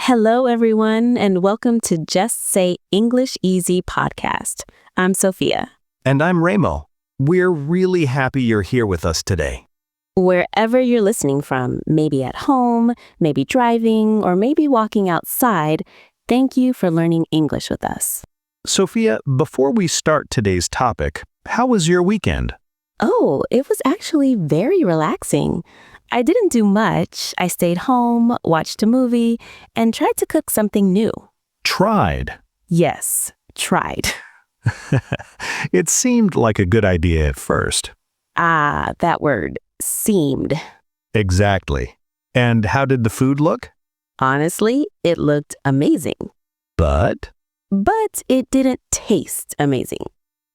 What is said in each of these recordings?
Hello, everyone, and welcome to Just Say English Easy podcast. I'm Sophia. And I'm Ramo. We're really happy you're here with us today. Wherever you're listening from, maybe at home, maybe driving, or maybe walking outside, thank you for learning English with us. Sophia, before we start today's topic, how was your weekend? Oh, it was actually very relaxing. I didn't do much. I stayed home, watched a movie, and tried to cook something new. Tried. Yes, tried. It seemed like a good idea at first. Ah, that word, seemed. Exactly. And how did the food look? Honestly, it looked amazing. But it didn't taste amazing.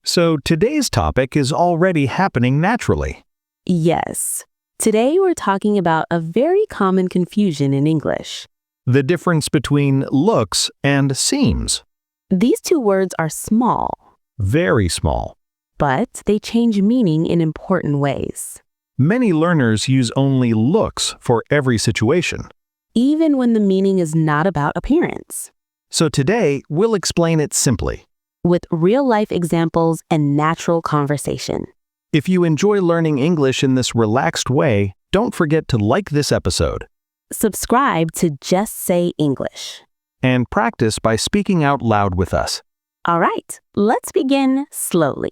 So today's topic is already happening naturally. Yes. Today we're talking about a very common confusion in English. The difference between looks and seems. These two words are small, Very small. but they change meaning in important ways. Many learners use only looks for every situation. Even when the meaning is not about appearance. So today, we'll explain it simply. With real-life examples and natural conversation. If you enjoy learning English in this relaxed way, don't forget to like this episode Subscribe to Just Say English. and practice by speaking out loud with us. All right, let's begin slowly.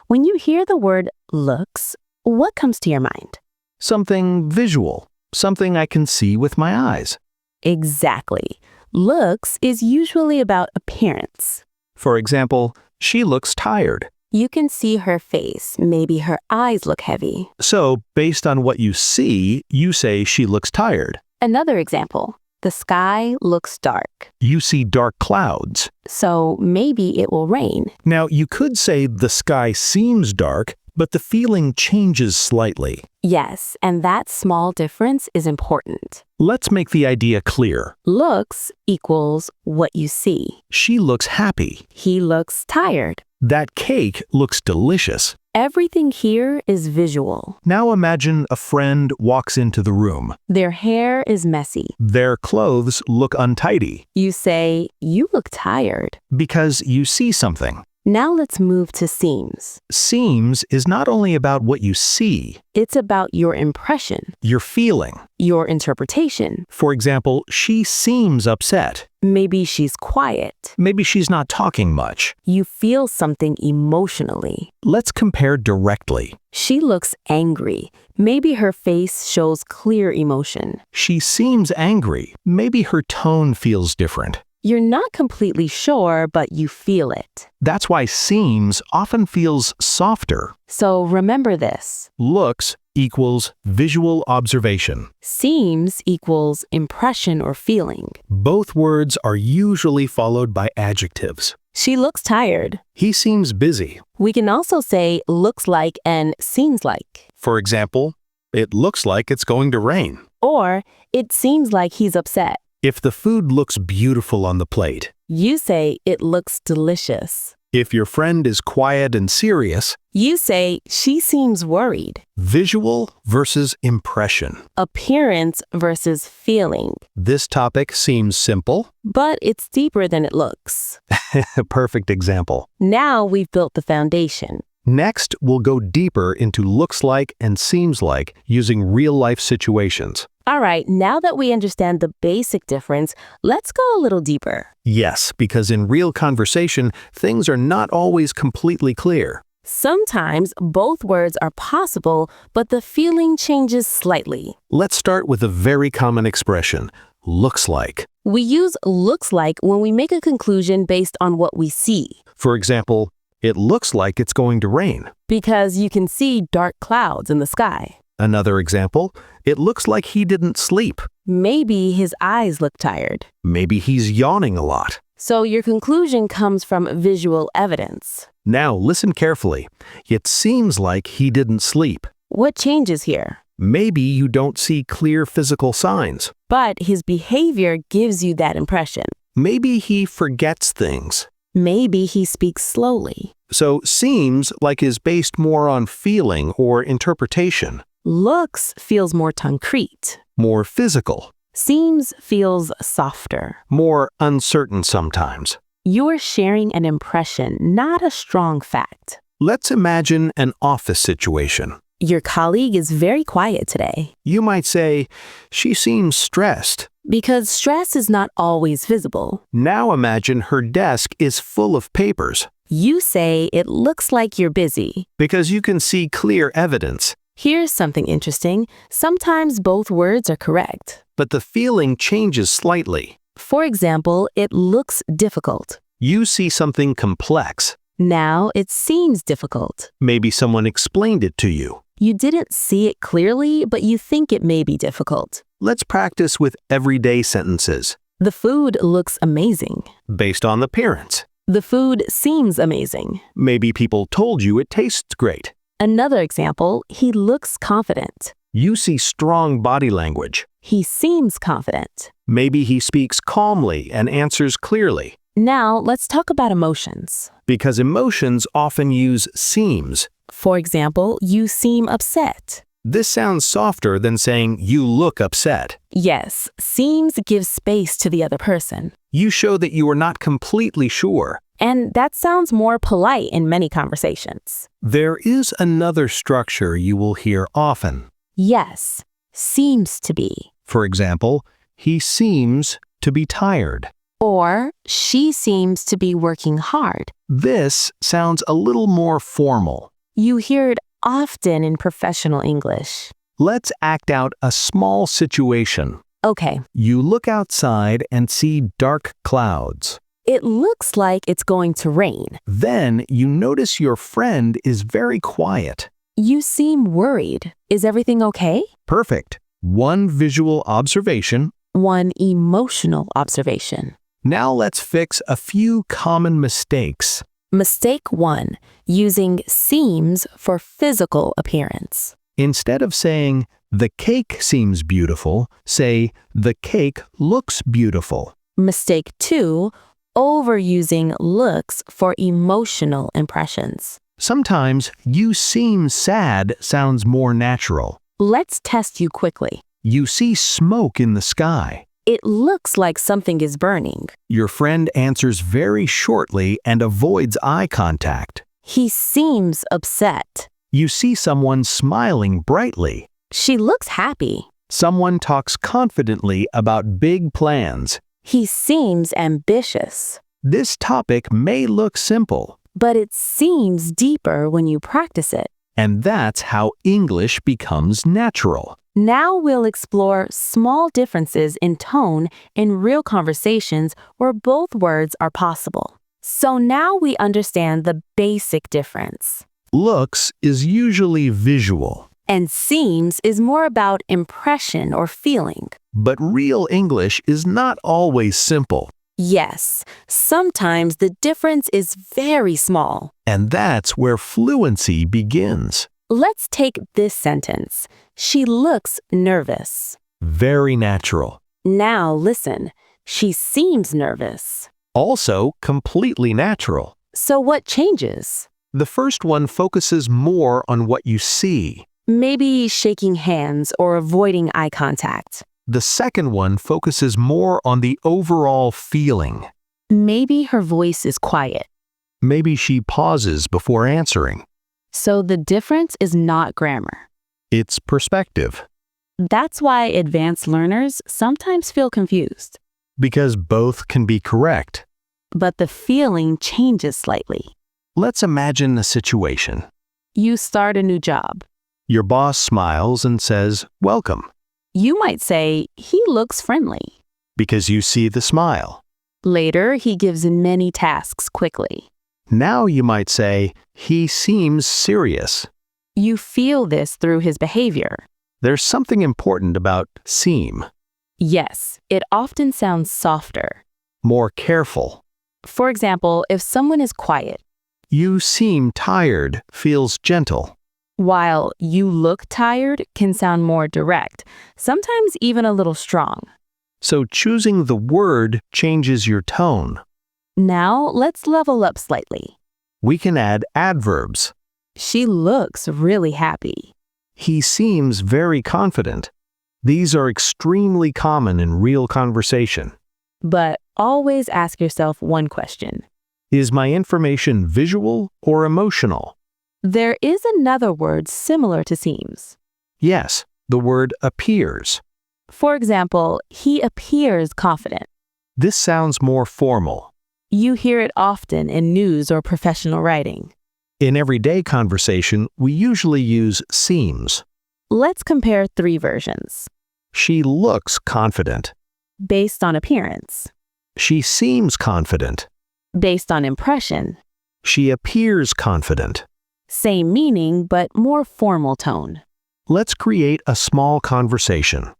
When you hear the word looks, what comes to your mind? Something visual, something I can see with my eyes. Exactly. Looks is usually about appearance. For example, she looks tired. You can see her face. Maybe her eyes look heavy. So, based on what you see, you say she looks tired. Another example. The sky looks dark. You see dark clouds. So maybe it will rain. Now, you could say the sky seems dark, but the feeling changes slightly. Yes, and that small difference is important. Let's make the idea clear. Looks equals what you see. She looks happy. He looks tired. That cake looks delicious. Everything here is visual. Now imagine a friend walks into the room. Their hair is messy. Their clothes look untidy You say, you look tired. because you see something. Now let's move to seems. Seems is not only about what you see, It's about your impression, your feeling. your interpretation. For example, she seems upset. Maybe she's quiet. Maybe she's not talking much. You feel something emotionally. Let's compare directly. She looks angry. Maybe her face shows clear emotion. She seems angry. Maybe her tone feels different. You're not completely sure, but you feel it. That's why seems often feels softer. So remember this. Looks equals visual observation. Seems equals impression or feeling. Both words are usually followed by adjectives. She looks tired. He seems busy. We can also say looks like and seems like. For example, it looks like it's going to rain. Or it seems like he's upset. If the food looks beautiful on the plate. You say it looks delicious. If your friend is quiet and serious. You say she seems worried. Visual versus impression. Appearance versus feeling. This topic seems simple. But it's deeper than it looks. A perfect example. Now we've built the foundation. Next, we'll go deeper into looks like and seems like using real-life situations. All right, now that we understand the basic difference, let's go a little deeper. Yes, because in real conversation, things are not always completely clear. Sometimes both words are possible, but the feeling changes slightly. Let's start with a very common expression, looks like. We use looks like when we make a conclusion based on what we see. For example, it looks like it's going to rain. Because you can see dark clouds in the sky. Another example, it looks like he didn't sleep. Maybe his eyes look tired. Maybe he's yawning a lot. So your conclusion comes from visual evidence. Now listen carefully. It seems like he didn't sleep. What changes here? Maybe you don't see clear physical signs. But his behavior gives you that impression. Maybe he forgets things. Maybe he speaks slowly. So seems like is based more on feeling or interpretation. Looks feels more concrete. More physical. Seems feels softer. more uncertain sometimes. You're sharing an impression, not a strong fact. Let's imagine an office situation. Your colleague is very quiet today. You might say, she seems stressed. Because stress is not always visible. Now imagine her desk is full of papers, You say it looks like you're busy. because you can see clear evidence. Here's something interesting. Sometimes both words are correct. But the feeling changes slightly. For example, it looks difficult. You see something complex. Now it seems difficult. Maybe someone explained it to you. You didn't see it clearly, but you think it may be difficult. Let's practice with everyday sentences, The food looks amazing. based on the appearance. The food seems amazing. Maybe people told you it tastes great. Another example, he looks confident. You see strong body language. He seems confident. Maybe he speaks calmly and answers clearly. Now let's talk about emotions. Because emotions often use seems. For example, you seem upset. This sounds softer than saying you look upset. Yes, seems gives space to the other person. You show that you are not completely sure. And that sounds more polite in many conversations. There is another structure you will hear often. Yes, seems to be. For example, he seems to be tired. Or she seems to be working hard. This sounds a little more formal. You hear it often in professional English. Let's act out a small situation. Okay, You look outside and see dark clouds. it looks like it's going to rain. Then you notice your friend is very quiet. You seem worried. Is everything okay? Perfect. One visual observation. One emotional observation. Now let's fix a few common mistakes. Mistake 1. Using seems for physical appearance. Instead of saying, the cake seems beautiful, say, the cake looks beautiful. Mistake 2. Overusing looks for emotional impressions. Sometimes, you seem sad sounds more natural. Let's test you quickly. You see smoke in the sky. It looks like something is burning. Your friend answers very shortly and avoids eye contact. He seems upset. You see someone smiling brightly. She looks happy. Someone talks confidently about big plans. He seems ambitious. This topic may look simple, But it seems deeper when you practice it. and that's how English becomes natural. Now we'll explore small differences in tone in real conversations where both words are possible. So now we understand the basic difference. Looks is usually visual, And seems is more about impression or feeling. but real English is not always simple, Yes, sometimes the difference is very small. and that's where fluency begins. Let's take this sentence. She looks nervous. Very natural. Now listen. She seems nervous. Also completely natural. So what changes? The first one focuses more on what you see. Maybe shaking hands or avoiding eye contact. The second one focuses more on the overall feeling. Maybe her voice is quiet. Maybe she pauses before answering. So the difference is not grammar. It's perspective. That's why advanced learners sometimes feel confused. Because both can be correct. But the feeling changes slightly. Let's imagine a situation. You start a new job. Your boss smiles and says, "Welcome," You might say, he looks friendly. because you see the smile. Later, he gives many tasks quickly. Now you might say, "He seems serious." You feel this through his behavior. There's something important about seem. Yes, it often sounds softer. More careful. For example, if someone is quiet, You seem tired feels gentle. while you look tired can sound more direct, sometimes even a little strong. So choosing the word changes your tone. Now, let's level up slightly. We can add adverbs. She looks really happy. He seems very confident. These are extremely common in real conversation. But always ask yourself one question. Is my information visual or emotional? There is another word similar to seems. Yes, the word appears. For example, he appears confident. This sounds more formal. You hear it often in news or professional writing. In everyday conversation, we usually use seems. Let's compare 3 versions. She looks confident. Based on appearance. She seems confident. Based on impression. She appears confident. Same meaning, but more formal tone. Let's create a small conversation.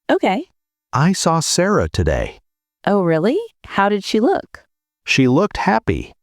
Okay. I saw Sarah today. Oh, really? How did she look? She looked happy,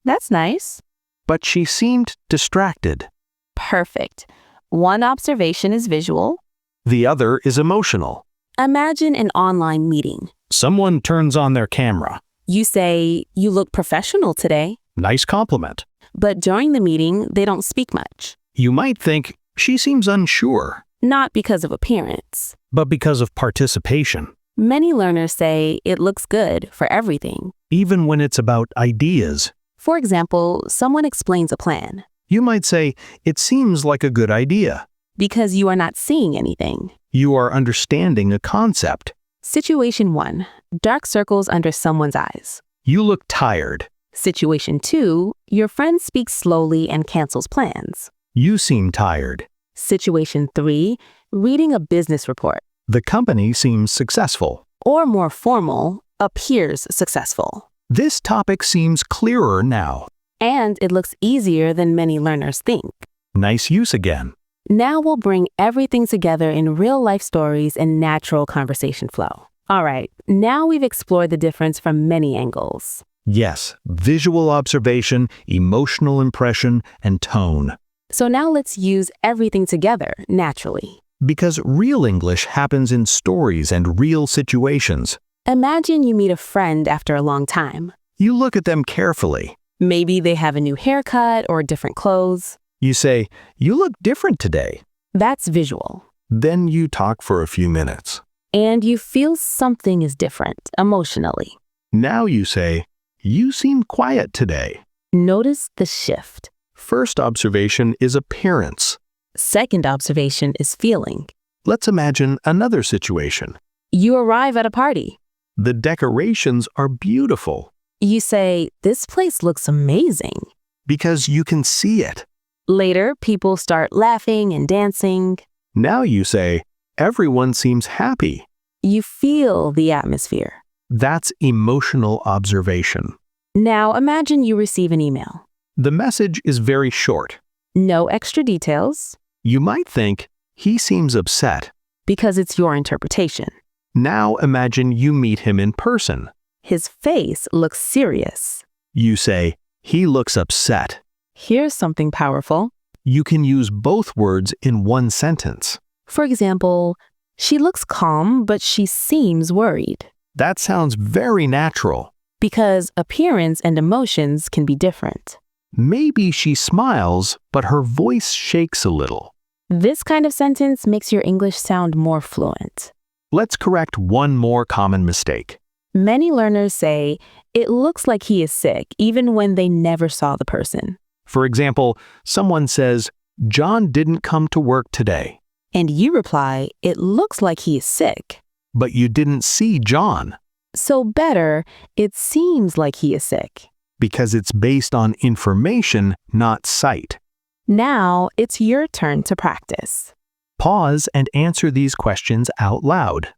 That's nice. but she seemed distracted. Perfect. One observation is visual. The other is emotional. Imagine an online meeting. Someone turns on their camera. You say, "You look professional today." Nice compliment. But during the meeting, they don't speak much. You might think, she seems unsure, Not because of appearance. but because of participation. Many learners say it looks good for everything. Even when it's about ideas, For example, someone explains a plan. you might say, it seems like a good idea. Because you are not seeing anything. You are understanding a concept. Situation 1. Dark circles under someone's eyes. You look tired. Situation 2. Your friend speaks slowly and cancels plans. You seem tired. Situation 3. Reading a business report. The company seems successful. Or more formal, appears successful. This topic seems clearer now. And it looks easier than many learners think. Nice use again. Now we'll bring everything together in real-life stories and natural conversation flow. All right, now we've explored the difference from many angles. Yes, visual observation, emotional impression, and tone. So now let's use everything together naturally. Because real English happens in stories and real situations. Imagine you meet a friend after a long time. You look at them carefully. Maybe they have a new haircut or different clothes. You say, you look different today. That's visual. Then you talk for a few minutes. And you feel something is different emotionally. Now you say, you seem quiet today. Notice the shift. First observation is appearance. Second observation is feeling. Let's imagine another situation. You arrive at a party. The decorations are beautiful You say, "This place looks amazing." because you can see it. Later, people start laughing and dancing. Now you say, everyone seems happy. You feel the atmosphere. That's emotional observation. Now imagine you receive an email. The message is very short. No extra details, You might think, he seems upset. because it's your interpretation. Now imagine you meet him in person. His face looks serious. You say, he looks upset. Here's something powerful. You can use both words in one sentence. For example, she looks calm, but she seems worried. That sounds very natural. Because appearance and emotions can be different. Maybe she smiles, but her voice shakes a little. This kind of sentence makes your English sound more fluent. Let's correct one more common mistake. Many learners say, "It looks like he is sick," even when they never saw the person. For example, someone says, John didn't come to work today, And you reply, "It looks like he is sick." but you didn't see John, So better, "It seems like he is sick." because it's based on information, not sight. Now it's your turn to practice. Pause and answer these questions out loud.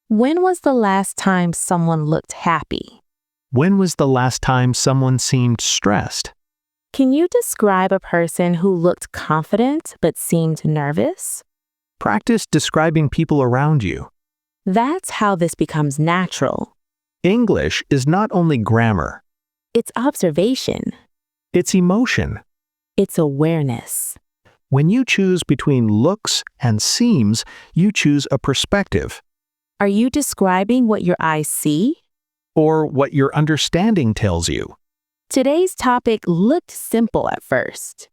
When was the last time someone looked happy? When was the last time someone seemed stressed? Can you describe a person who looked confident but seemed nervous? Practice describing people around you. That's how this becomes natural. English is not only grammar, It's observation. it's emotion. It's awareness. When you choose between looks and seems, you choose a perspective, Are you describing what your eyes see? or what your understanding tells you. Today's topic looked simple at first.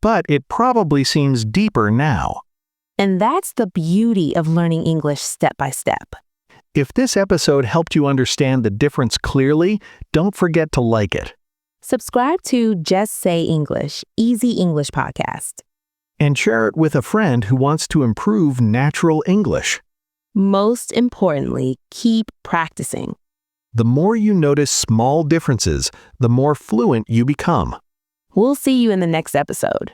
But it probably seems deeper now. And that's the beauty of learning English step by step. If this episode helped you understand the difference clearly, don't forget to like it. Subscribe to Just Say English, Easy English Podcast. And share it with a friend who wants to improve natural English. Most importantly, keep practicing. The more you notice small differences, the more fluent you become. We'll see you in the next episode.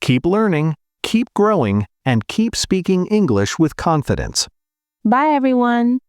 Keep learning, keep growing, and keep speaking English with confidence. Bye, everyone.